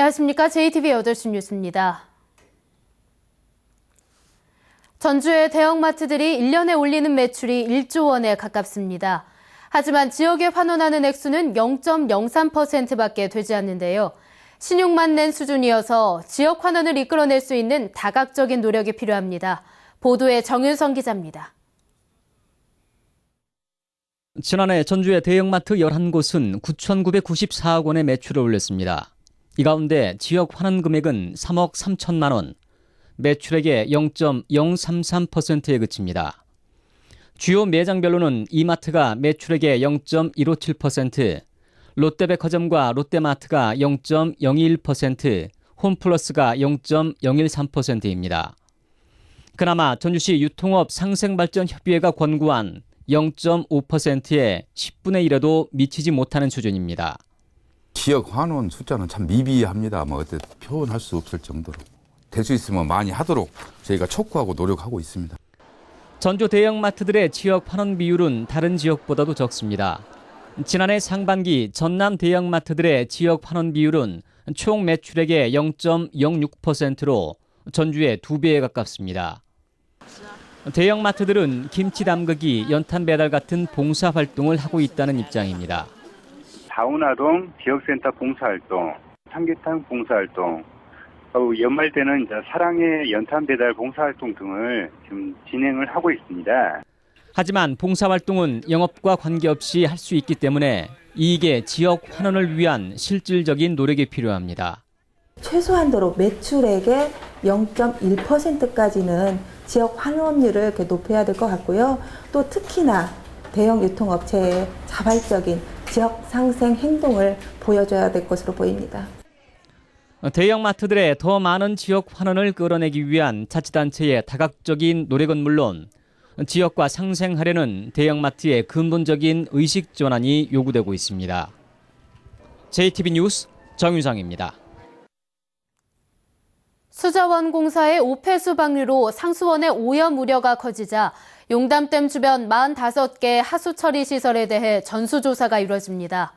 안녕하십니까. JTBC 8시 뉴스입니다. 전주의 대형마트들이 1년에 올리는 매출이 1조 원에 가깝습니다. 하지만 지역에 환원하는 액수는 0.03%밖에 되지 않는데요. 신용만 낸 수준이어서 지역 환원을 이끌어낼 수 있는 다각적인 노력이 필요합니다. 보도에 정윤성 기자입니다. 지난해 전주의 대형마트 11곳은 9,994억 원의 매출을 올렸습니다. 이 가운데 지역 환원 금액은 3억 3천만 원, 매출액의 0.033%에 그칩니다. 주요 매장별로는 이마트가 매출액의 0.157%, 롯데백화점과 롯데마트가 0.021%, 홈플러스가 0.013%입니다. 그나마 전주시 유통업 상생발전협의회가 권고한 0.5%의 10분의 1에도 미치지 못하는 수준입니다. 지역 환원 숫자는 참 미비합니다. 어때 표현할 수 없을 정도로. 될 수 있으면 많이 하도록 저희가 촉구하고 노력하고 있습니다. 전주 대형마트들의 지역 환원 비율은 다른 지역보다도 적습니다. 지난해 상반기 전남 대형마트들의 지역 환원 비율은 총 매출액의 0.06%로 전주의 2배에 가깝습니다. 대형마트들은 김치 담그기, 연탄 배달 같은 봉사활동을 하고 있다는 입장입니다. 다운아동 지역센터 봉사활동, 삼계탕 봉사활동, 연말 때는 이제 사랑의 연탄 배달 봉사활동 등을 지금 진행을 하고 있습니다. 하지만 봉사활동은 영업과 관계없이 할 수 있기 때문에 이익의 지역 환원을 위한 실질적인 노력이 필요합니다. 최소한도로 매출액의 0.1%까지는 지역 환원율을 이렇게 높여야 될 것 같고요. 또 특히나 대형 유통업체의 자발적인 지역 상생 행동을 보여줘야 될 것으로 보입니다. 대형마트들의 더 많은 지역 환원을 끌어내기 위한 자치단체의 다각적인 노력은 물론 지역과 상생하려는 대형마트의 근본적인 의식 전환이 요구되고 있습니다. JTBC 뉴스 정유상입니다. 수자원공사의 오폐수 방류로 상수원의 오염 우려가 커지자 용담댐 주변 45개 하수 처리 시설에 대해 전수조사가 이루어집니다.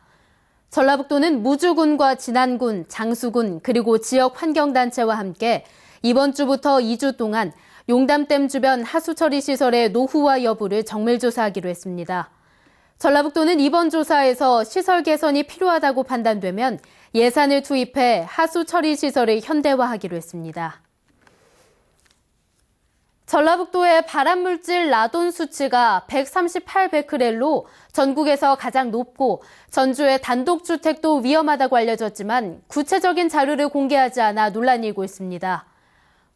전라북도는 무주군과 진안군, 장수군 그리고 지역 환경단체와 함께 이번 주부터 2주 동안 용담댐 주변 하수 처리 시설의 노후화 여부를 정밀조사하기로 했습니다. 전라북도는 이번 조사에서 시설 개선이 필요하다고 판단되면 예산을 투입해 하수 처리 시설을 현대화하기로 했습니다. 전라북도의 발암물질 라돈 수치가 138베크렐로 전국에서 가장 높고 전주의 단독주택도 위험하다고 알려졌지만 구체적인 자료를 공개하지 않아 논란이 일고 있습니다.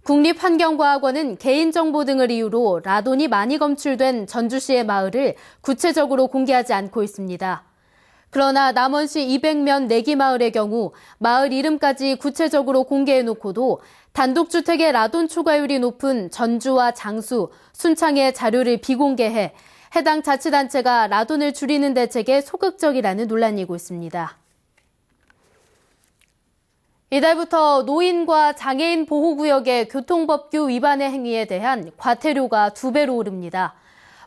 국립환경과학원은 개인정보 등을 이유로 라돈이 많이 검출된 전주시의 마을을 구체적으로 공개하지 않고 있습니다. 그러나 남원시 200면 내기 마을의 경우 마을 이름까지 구체적으로 공개해놓고도 단독주택의 라돈 초과율이 높은 전주와 장수, 순창의 자료를 비공개해 해당 자치단체가 라돈을 줄이는 대책에 소극적이라는 논란이 일고 있습니다. 이달부터 노인과 장애인 보호구역의 교통법규 위반의 행위에 대한 과태료가 2배로 오릅니다.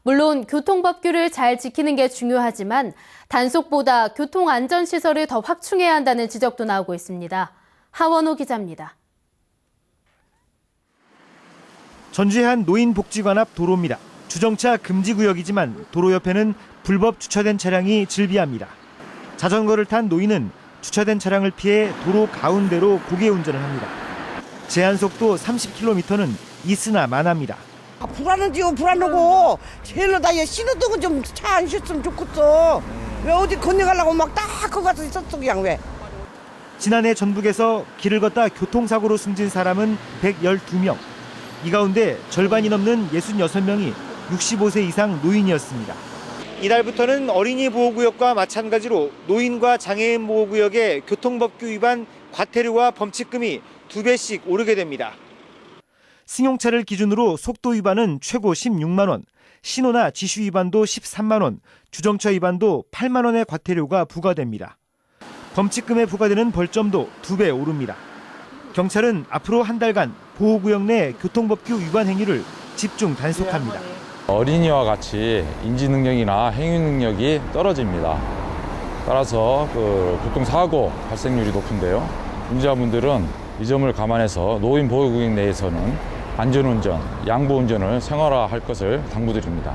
물론 교통법규를 잘 지키는 게 중요하지만 단속보다 교통안전시설을 더 확충해야 한다는 지적도 나오고 있습니다. 하원호 기자입니다. 전주의 한 노인복지관 앞 도로입니다. 주정차 금지구역이지만 도로 옆에는 불법 주차된 차량이 즐비합니다. 자전거를 탄 노인은 주차된 차량을 피해 도로 가운데로 고개 운전을 합니다. 제한속도 30km는 있으나 마나입니다. 불안하지요. 불안하고 제일로 다 신호등은 좀 차 안 셨으면 좋겠어. 왜 어디 건너가려고 막 딱 거기 가서 있었어 그냥 왜. 지난해 전북에서 길을 걷다 교통사고로 숨진 사람은 112명. 이 가운데 절반이 넘는 66명이 65세 이상 노인이었습니다. 이달부터는 어린이 보호구역과 마찬가지로 노인과 장애인 보호구역의 교통법규 위반 과태료와 범칙금이 2배씩 오르게 됩니다. 승용차를 기준으로 속도 위반은 최고 16만 원, 신호나 지시 위반도 13만 원, 주정차 위반도 8만 원의 과태료가 부과됩니다. 범칙금에 부과되는 벌점도 2배 오릅니다. 경찰은 앞으로 한 달간 보호구역 내 교통법규 위반 행위를 집중 단속합니다. 어린이와 같이 인지 능력이나 행위 능력이 떨어집니다. 따라서 교통사고 발생률이 높은데요. 운전자분들은 이 점을 감안해서 노인 보호구역 내에서는 안전운전, 양보운전을 생활화할 것을 당부드립니다.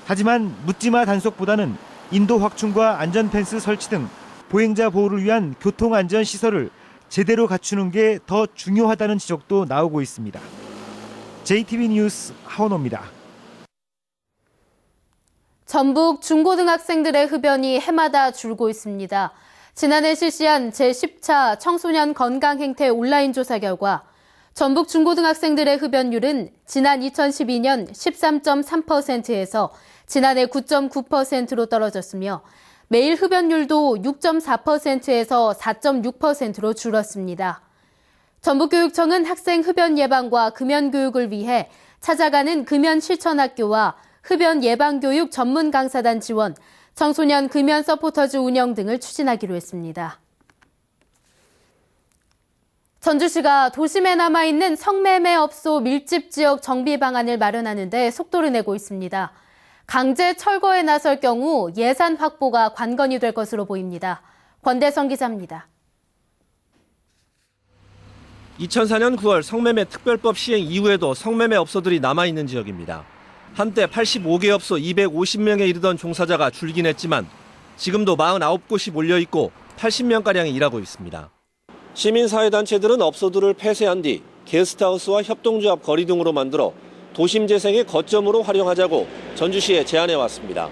하지만 묻지마 단속보다는 인도 확충과 안전펜스 설치 등 보행자 보호를 위한 교통안전시설을 제대로 갖추는 게 더 중요하다는 지적도 나오고 있습니다. JTB 뉴스 하원호입니다. 전북 중고등학생들의 흡연이 해마다 줄고 있습니다. 지난해 실시한 제10차 청소년 건강행태 온라인 조사 결과 전북 중고등학생들의 흡연율은 지난 2012년 13.3%에서 지난해 9.9%로 떨어졌으며 매일 흡연율도 6.4%에서 4.6%로 줄었습니다. 전북교육청은 학생 흡연 예방과 금연 교육을 위해 찾아가는 금연 실천학교와 흡연 예방교육 전문 강사단 지원, 청소년 금연 서포터즈 운영 등을 추진하기로 했습니다. 전주시가 도심에 남아있는 성매매업소 밀집 지역 정비 방안을 마련하는 데 속도를 내고 있습니다. 강제 철거에 나설 경우 예산 확보가 관건이 될 것으로 보입니다. 권대성 기자입니다. 2004년 9월 성매매 특별법 시행 이후에도 성매매 업소들이 남아있는 지역입니다. 한때 85개 업소 250명에 이르던 종사자가 줄긴 했지만 지금도 49곳이 몰려있고 80명가량이 일하고 있습니다. 시민사회단체들은 업소들을 폐쇄한 뒤 게스트하우스와 협동조합 거리 등으로 만들어 도심 재생의 거점으로 활용하자고 전주시에 제안해 왔습니다.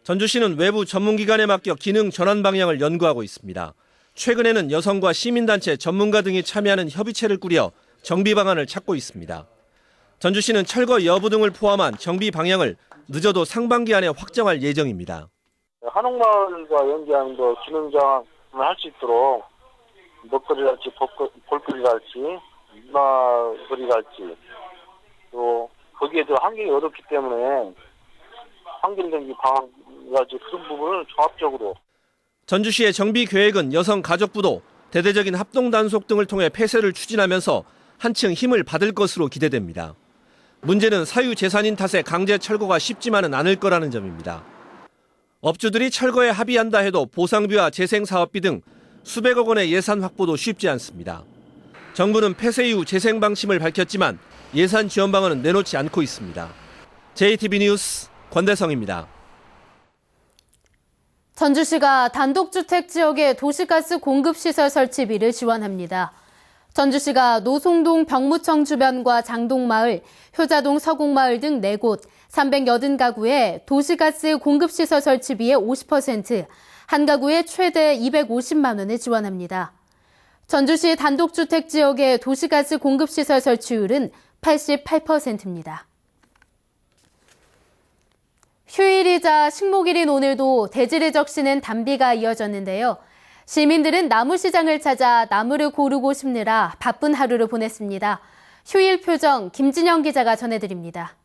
전주시는 외부 전문기관에 맡겨 기능 전환 방향을 연구하고 있습니다. 최근에는 여성과 시민단체, 전문가 등이 참여하는 협의체를 꾸려 정비 방안을 찾고 있습니다. 전주시는 철거 여부 등을 포함한 정비 방향을 늦어도 상반기 안에 확정할 예정입니다. 한옥마을과 연계하는 기능 전환을 할 수 있도록 먹거리랄지 볼거리랄지 문화거리랄지 또 거기에 더 환경이 어렵기 때문에 환경정비 방안이랄지 그런 부분을 종합적으로. 전주시의 정비 계획은 여성가족부도 대대적인 합동단속 등을 통해 폐쇄를 추진하면서 한층 힘을 받을 것으로 기대됩니다. 문제는 사유재산인 탓에 강제 철거가 쉽지만은 않을 거라는 점입니다. 업주들이 철거에 합의한다 해도 보상비와 재생사업비 등 수백억 원의 예산 확보도 쉽지 않습니다. 정부는 폐쇄 이후 재생 방침을 밝혔지만 예산 지원 방안은 내놓지 않고 있습니다. JTB 뉴스 권대성입니다. 전주시가 단독주택 지역에 도시가스 공급시설 설치비를 지원합니다. 전주시가 노송동 병무청 주변과 장동마을, 효자동 서곡마을 등 4곳 380가구에 도시가스 공급시설 설치비의 50%, 한 가구에 최대 250만 원을 지원합니다. 전주시 단독주택 지역의 도시가스 공급시설 설치율은 88%입니다. 휴일이자 식목일인 오늘도 대지를 적시는 단비가 이어졌는데요. 시민들은 나무시장을 찾아 나무를 고르고 싶느라 바쁜 하루를 보냈습니다. 휴일 표정 김진영 기자가 전해드립니다.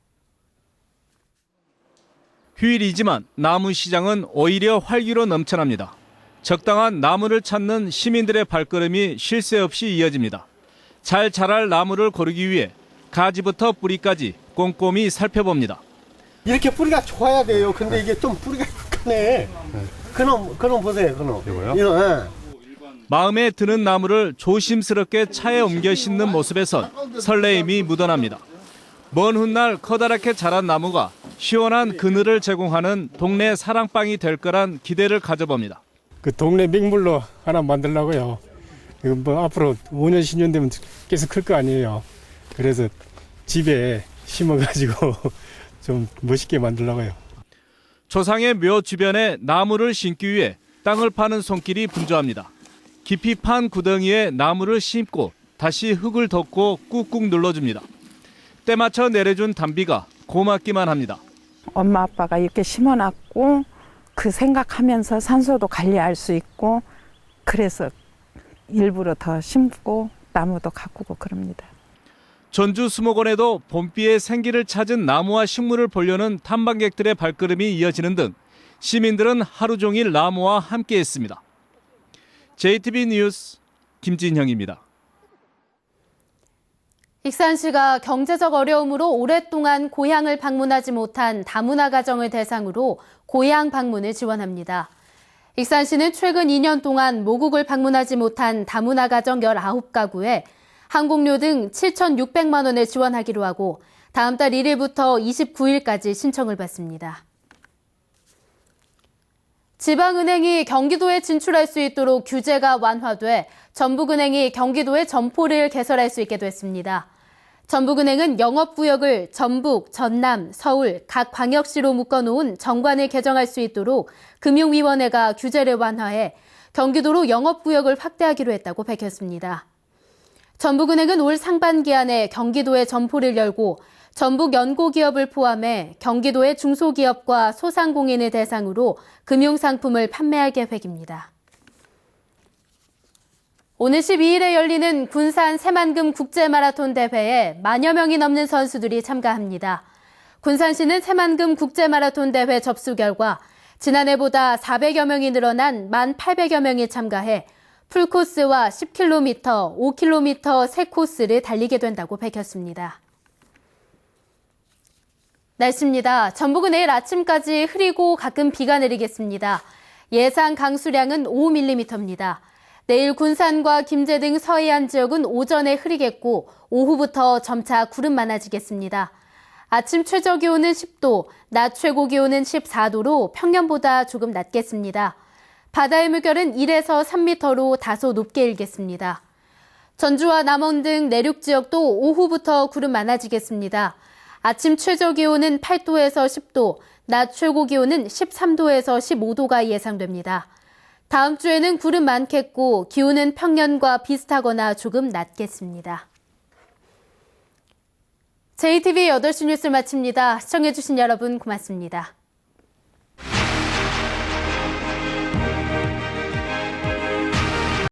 휴일이지만 나무시장은 오히려 활기로 넘쳐납니다. 적당한 나무를 찾는 시민들의 발걸음이 쉴 새 없이 이어집니다. 잘 자랄 나무를 고르기 위해 가지부터 뿌리까지 꼼꼼히 살펴봅니다. 이렇게 뿌리가 좋아야 돼요. 근데 이게 좀 뿌리가 크네. 그놈 보세요, 그놈. 이거요? 네. 마음에 드는 나무를 조심스럽게 차에 옮겨 심는 모습에선 설레임이 묻어납니다. 먼 훗날 커다랗게 자란 나무가 시원한 그늘을 제공하는 동네 사랑방이 될 거란 기대를 가져봅니다. 그 동네 맹물로 하나 만들려고요. 이거 뭐 앞으로 5년, 10년 되면 계속 클 거 아니에요. 그래서 집에 심어가지고 좀 멋있게 만들려고요. 조상의 묘 주변에 나무를 심기 위해 땅을 파는 손길이 분주합니다. 깊이 판 구덩이에 나무를 심고 다시 흙을 덮고 꾹꾹 눌러줍니다. 때 맞춰 내려준 단비가 고맙기만 합니다. 엄마 아빠가 이렇게 심어놨고 그 생각하면서 산소도 관리할 수 있고 그래서 일부러 더 심고 나무도 가꾸고 그럽니다. 전주 수목원에도 봄비의 생기를 찾은 나무와 식물을 보려는 탐방객들의 발걸음이 이어지는 등 시민들은 하루 종일 나무와 함께했습니다. JTB 뉴스 김진형입니다. 익산시가 경제적 어려움으로 오랫동안 고향을 방문하지 못한 다문화 가정을 대상으로 고향 방문을 지원합니다. 익산시는 최근 2년 동안 모국을 방문하지 못한 다문화 가정 19가구에 항공료 등 7,600만 원을 지원하기로 하고 다음 달 1일부터 29일까지 신청을 받습니다. 지방은행이 경기도에 진출할 수 있도록 규제가 완화돼 전북은행이 경기도에 점포를 개설할 수 있게 됐습니다. 전북은행은 영업구역을 전북, 전남, 서울 각 광역시로 묶어놓은 정관을 개정할 수 있도록 금융위원회가 규제를 완화해 경기도로 영업구역을 확대하기로 했다고 밝혔습니다. 전북은행은 올 상반기 안에 경기도에 점포를 열고 전북 연고기업을 포함해 경기도의 중소기업과 소상공인을 대상으로 금융상품을 판매할 계획입니다. 오늘 12일에 열리는 군산 새만금 국제마라톤 대회에 만여 명이 넘는 선수들이 참가합니다. 군산시는 새만금 국제마라톤 대회 접수 결과 지난해보다 400여 명이 늘어난 1,800여 명이 참가해 풀코스와 10km, 5km 세 코스를 달리게 된다고 밝혔습니다. 날씨입니다. 전북은 내일 아침까지 흐리고 가끔 비가 내리겠습니다. 예상 강수량은 5mm입니다. 내일 군산과 김제 등 서해안 지역은 오전에 흐리겠고 오후부터 점차 구름 많아지겠습니다. 아침 최저 기온은 10도, 낮 최고 기온은 14도로 평년보다 조금 낮겠습니다. 바다의 물결은 1에서 3m로 다소 높게 일겠습니다. 전주와 남원 등 내륙 지역도 오후부터 구름 많아지겠습니다. 아침 최저 기온은 8도에서 10도, 낮 최고 기온은 13도에서 15도가 예상됩니다. 다음 주에는 구름 많겠고 기온은 평년과 비슷하거나 조금 낮겠습니다. JTBC 8시 뉴스 마칩니다. 시청해주신 여러분 고맙습니다.